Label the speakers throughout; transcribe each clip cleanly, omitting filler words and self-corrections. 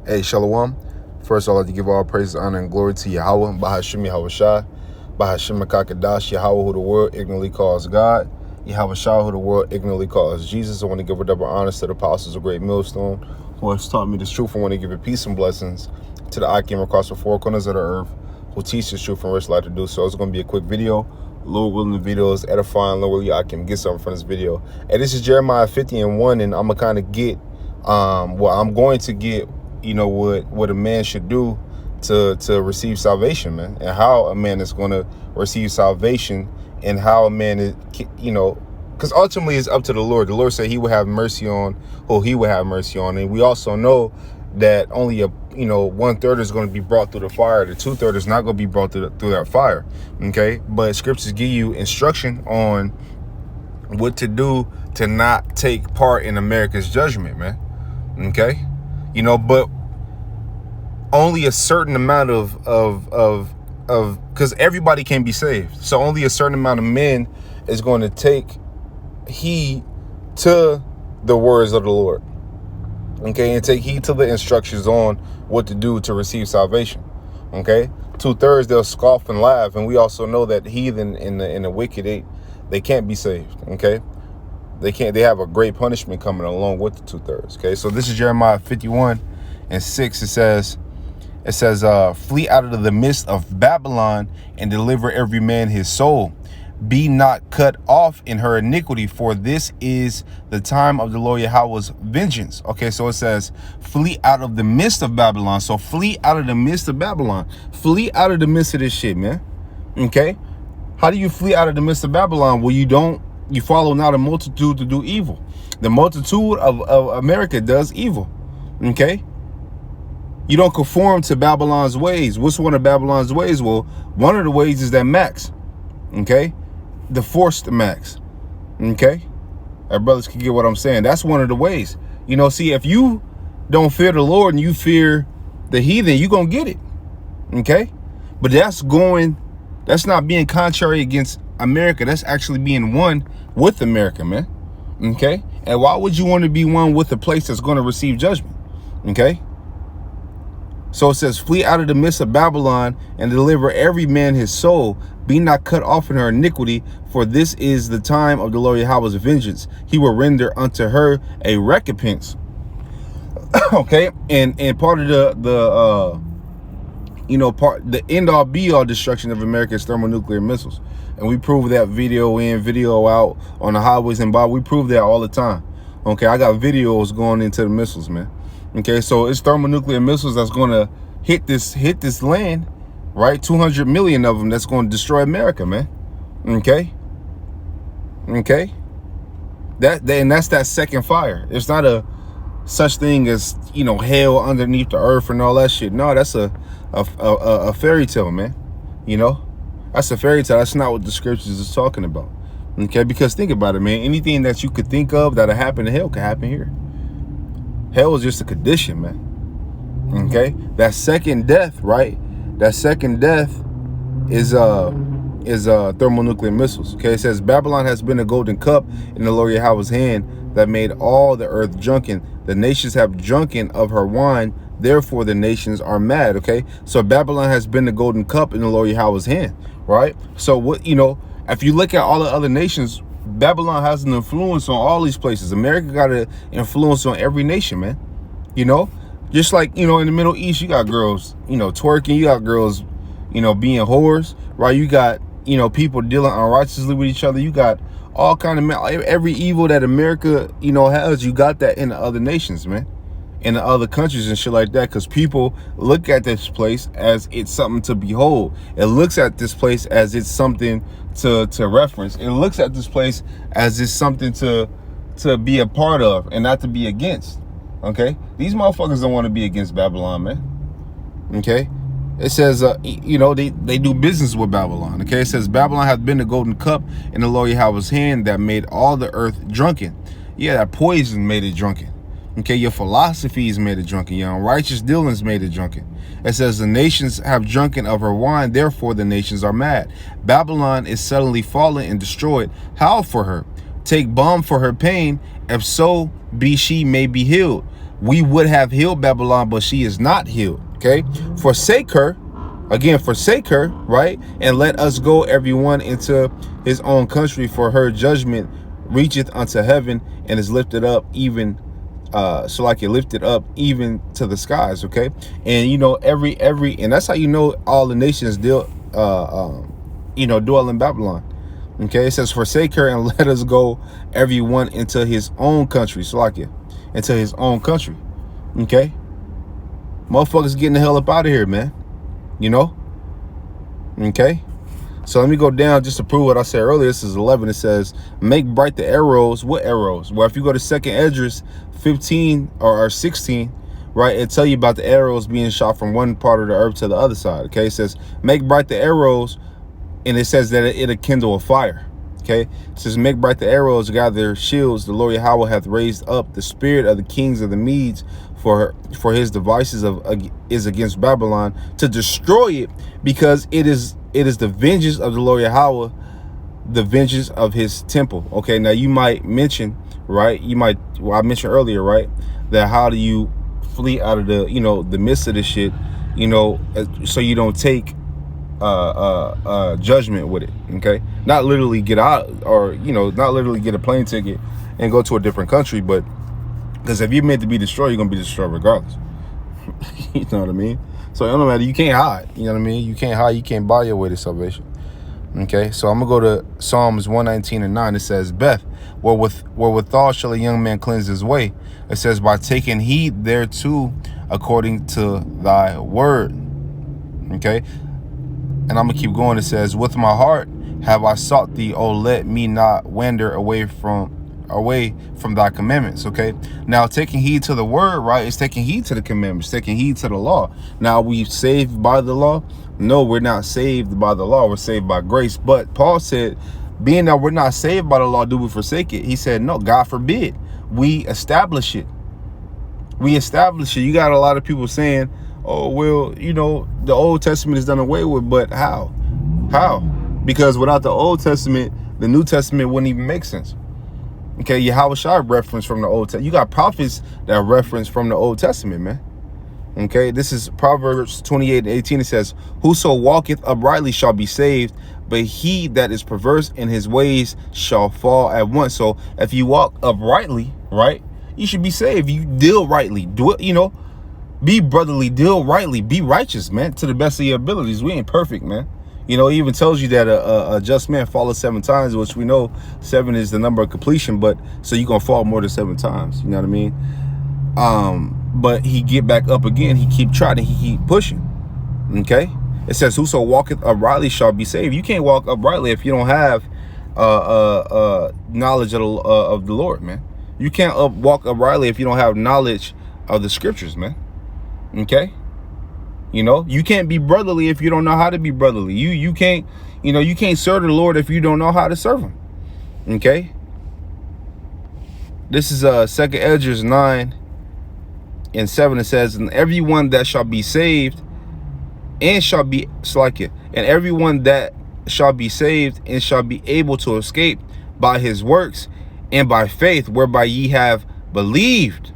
Speaker 1: Hey, Shalom. First, I'd like to give all praise, honor, and glory to Yahweh, Bahashim Yahweh Shai, Bahashim Makakadash, Yahweh, who the world ignorantly calls God, Yahweh Shai, who the world ignorantly calls Jesus. I want to give a double honor to the apostles of Great Millstone, who has taught me this truth. I want to give it peace and blessings to the Akim across the four corners of the earth, who teach this truth and rich life to do so. It's going to be a quick video. Lord willing, the video is edifying. Lord willing, I can get something from this video. And this is Jeremiah 50:1, and I'm going to kind of get, I'm going to get, what a man should do to receive salvation, man, and how a man is going to receive salvation, and how a man is, because ultimately it's up to the Lord. The Lord said he will have mercy on who he will have mercy on. And we also know that only a 1/3 is going to be brought through the fire. The 2/3 is not going to be brought through that fire. Okay, but scriptures give you instruction on what to do to not take part in America's judgment, man. Okay, but only a certain amount of because everybody can be saved. So only a certain amount of men is going to take heed to the words of the Lord. Okay, and take heed to the instructions on what to do to receive salvation. Okay, 2/3 they'll scoff and laugh, and we also know that heathen and the wicked they can't be saved. Okay, they can't. They have a great punishment coming along with the 2/3. Okay, so this is Jeremiah 51:6. It says, flee out of the midst of Babylon and deliver every man his soul. Be not cut off in her iniquity, for this is the time of the Lord Yahweh's vengeance. Okay, so it says, flee out of the midst of Babylon. So flee out of the midst of Babylon. Flee out of the midst of this shit, man. Okay, how do you flee out of the midst of Babylon? Well, you follow not a multitude to do evil. The multitude of America does evil. Okay, you don't conform to Babylon's ways. What's one of Babylon's ways? Well, one of the ways is that max. Okay, the forced max. Okay, our brothers can get what I'm saying. That's one of the ways. See, if you don't fear the Lord and you fear the heathen, you're gonna get it. Okay, but that's not being contrary against America. That's actually being one with America, man. Okay, and why would you want to be one with a place that's going to receive judgment? Okay, so it says, flee out of the midst of Babylon and deliver every man his soul. Be not cut off in her iniquity, for this is the time of the Lord Yahweh's vengeance. He will render unto her a recompense. Okay, and part of the end all be all destruction of America's thermonuclear missiles. And we prove that video in, video out on the highways and by. We prove that all the time. Okay, I got videos going into the missiles, man. Okay, so it's thermonuclear missiles that's going to hit this land, right? 200 million of them that's going to destroy America, man. Okay, that's that second fire. It's not a such thing as hell underneath the earth and all that shit. No, that's a fairy tale, man. That's a fairy tale. That's not what the scriptures is talking about. Okay, because think about it, man. Anything that you could think of that'll happen in hell could happen here. Hell is just a condition, man. Okay, that second death, right? That second death is thermonuclear missiles. Okay, it says Babylon has been a golden cup in the Lord Yahweh's hand that made all the earth drunken. The nations have drunken of her wine, therefore the nations are mad. Okay, so Babylon has been the golden cup in the Lord Yahweh's hand, right? So what if you look at all the other nations, Babylon has an influence on all these places. America got an influence on every nation, man. Just like, in the Middle East, you got girls, twerking. You got girls, being whores, right? You got, people dealing unrighteously with each other. You got all kind of, every evil that America, has, you got that in the other nations, man. In the other countries and shit like that, because people look at this place as it's something to behold. It looks at this place as it's something to reference. It looks at this place as it's something to be a part of and not to be against. Okay, these motherfuckers don't want to be against Babylon, man. Okay, it says they do business with Babylon. Okay, it says Babylon hath been the golden cup in the Lord Yahweh's hand that made all the earth drunken. Yeah, that poison made it drunken. Okay, your philosophies made it drunken. Your unrighteous dealings made it drunken. It says the nations have drunken of her wine, therefore the nations are mad. Babylon is suddenly fallen and destroyed. Howl for her. Take balm for her pain, if so be she may be healed. we would have healed Babylon, but she is not healed. Okay, forsake her. Again, forsake her, right? And let us go everyone into his own country, for her judgment reacheth unto heaven and is lifted up even so like it lifted up even to the skies. Okay, and you know, every and that's how you know all the nations deal dwell in Babylon. Okay, it says forsake her and let us go everyone into his own country, so like it into his own country. Okay, motherfuckers getting the hell up out of here, man. You know. Okay, so let me go down just to prove what I said earlier. This is 11. It says, make bright the arrows. What arrows? Well, if you go to 2nd Esdras 15 or 16, right, it tell you about the arrows being shot from one part of the earth to the other side. Okay, it says, make bright the arrows, and it says that it'll kindle a fire. Okay, it says, make bright the arrows, gather their shields. The Lord Yahweh hath raised up the spirit of the kings of the Medes, for his devices is against Babylon, to destroy it, because it is the vengeance of the Lord Yahweh, the vengeance of his temple. Okay, now you might mention, right? I mentioned earlier, right, that how do you flee out of the, the midst of this shit, so you don't take judgment with it. Okay, not literally get out, or not literally get a plane ticket and go to a different country, but because if you're meant to be destroyed, you're gonna be destroyed regardless. You know what I mean? So it don't matter. You can't hide. You know what I mean? You can't hide. You can't buy your way to salvation. Okay, so I'm gonna go to Psalms 119:9. It says, Beth, wherewithal shall a young man cleanse his way? It says, by taking heed thereto according to thy word. Okay, and I'm gonna keep going. It says, with my heart have I sought thee, oh let me not wander away from thy commandments. Okay, now taking heed to the word, right, is taking heed to the commandments, taking heed to the law. Now, we saved by the law? No, we're not saved by the law. We're saved by grace. But Paul said, being that we're not saved by the law, do we forsake it? He said, no, God forbid. We establish it. You got a lot of people saying, oh, well, the Old Testament is done away with. But how because without the Old Testament, the New Testament wouldn't even make sense. Okay, Yahweh Shai reference from the Old Testament. You got prophets that reference from the Old Testament, man. Okay, this is Proverbs 28:18. It says, whoso walketh uprightly shall be saved, but he that is perverse in his ways shall fall at once. So if you walk uprightly, right, you should be saved. You deal rightly. Do it, be brotherly, deal rightly, be righteous, man, to the best of your abilities. We ain't perfect, man. It even tells you that a just man falleth 7 times, which we know 7 is the number of completion, but so you're going to fall more than 7 times. You know what I mean? But he get back up again. He keep trying, he keep pushing. Okay? It says, whoso walketh uprightly shall be saved. You can't walk uprightly if you don't have knowledge of the Lord, man. You can't walk uprightly if you don't have knowledge of the scriptures, man. Okay? You can't be brotherly if you don't know how to be brotherly. You can't, you can't serve the Lord if you don't know how to serve him. Okay. This is 2nd Esdras 9:7. It says, and everyone that shall be saved and shall be and everyone that shall be saved and shall be able to escape by his works and by faith whereby ye have believed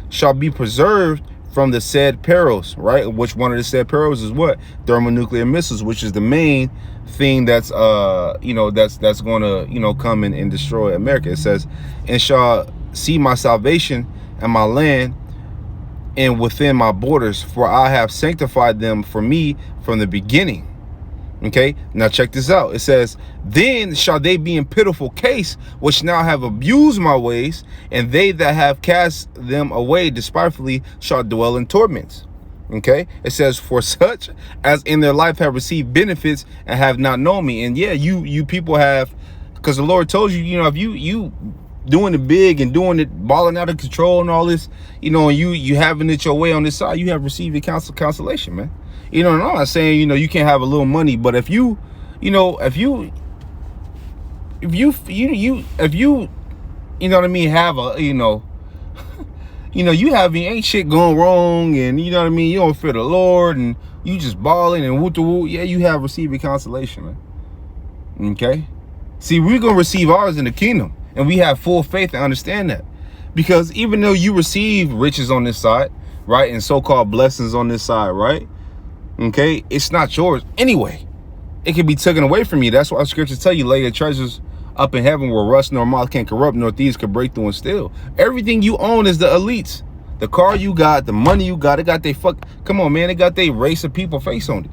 Speaker 1: shall be preserved from the said perils, right? Which one of the said perils is what? Thermonuclear missiles, which is the main thing that's that's going to come and destroy America. It says, and shall see my salvation and my land and within my borders, for I have sanctified them for me from the beginning. Okay, now check this out. It says, then shall they be in pitiful case, which now have abused my ways, and they that have cast them away despitefully shall dwell in torments. Okay, it says, for such as in their life have received benefits and have not known me. And yeah, you people have, because the Lord told you, if you doing it big and doing it balling out of control and all this, and you having it your way on this side, you have received your consolation, man. And I'm not saying, you can't have a little money, but if you have ain't shit going wrong, and you don't fear the Lord, and you just balling and woo to woo, yeah, you have received your consolation, man. Okay, see, we're gonna receive ours in the kingdom, and we have full faith and understand that. Because even though you receive riches on this side, right, and so-called blessings on this side, right, okay, it's not yours anyway. It can be taken away from you. That's why scriptures tell you, lay your treasures up in heaven where rust nor moth can't corrupt, nor thieves can break through and steal. Everything you own is the elites. The car you got, the money you got, it got they come on, man, it got they race of people face on it.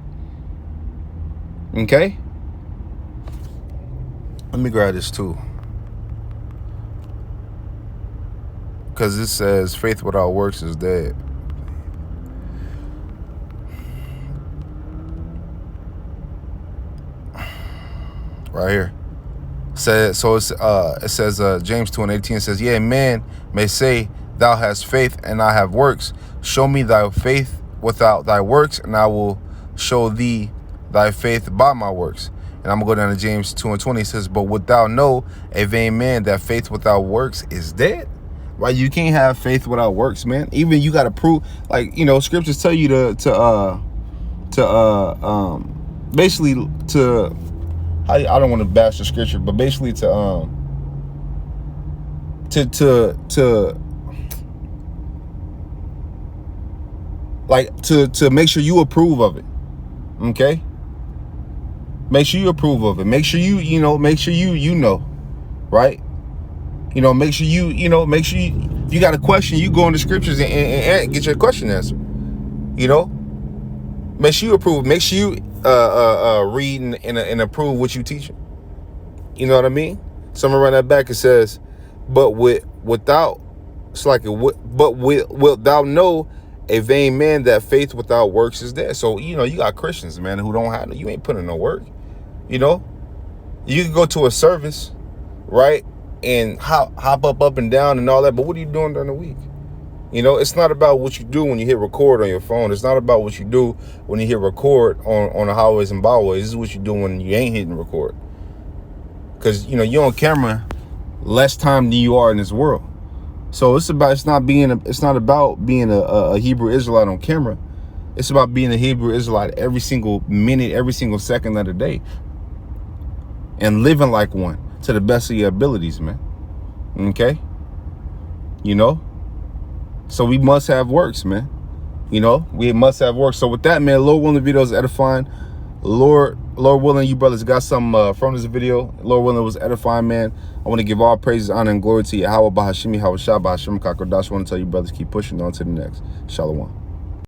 Speaker 1: Okay? Let me grab this too. Because it says faith without works is dead. Right here. It says James 2:18 says, yeah, man may say, thou hast faith and I have works. Show me thy faith without thy works, and I will show thee thy faith by my works. And I'm gonna go down to James 2:20. It says, but wilt thou know, a vain man, that faith without works is dead? Right? You can't have faith without works, man. Even you gotta prove, like, you know, scriptures tell you basically to I don't want to bash the scripture, but basically to make sure you approve of it. Okay? Make sure you approve of it. Make sure you know, right? You know, make sure make sure if you got a question, you go in the scriptures and get your question answered. You know? Make sure you approve. Make sure you read and approve what you teach. You know what I mean? So I'm gonna run that back. It says, but wilt thou know, a vain man, that faith without works is dead? So, you know, you got Christians, man, who don't have, you ain't putting no work. You know, you can go to a service, right, and hop up and down and all that, but what are you doing during the week? You know, it's not about what you do when you hit record on your phone. It's not about what you do when you hit record on the highways and byways. This is what you do when you ain't hitting record. Because, you know, you're on camera less time than you are in this world. So it's not about being a Hebrew Israelite on camera. It's about being a Hebrew Israelite every single minute, every single second of the day. And living like one to the best of your abilities, man. Okay? You know? So we must have works, man. You know, we must have works. So with that, man, Lord willing, the video is edifying. Lord willing, you brothers got some from this video. Lord willing, it was edifying, man. I want to give all praises, honor, and glory to Yahweh, Bahashimi, Hawashah, Bahashim, Kakodash. I want to tell you brothers, keep pushing on to the next. Shalom.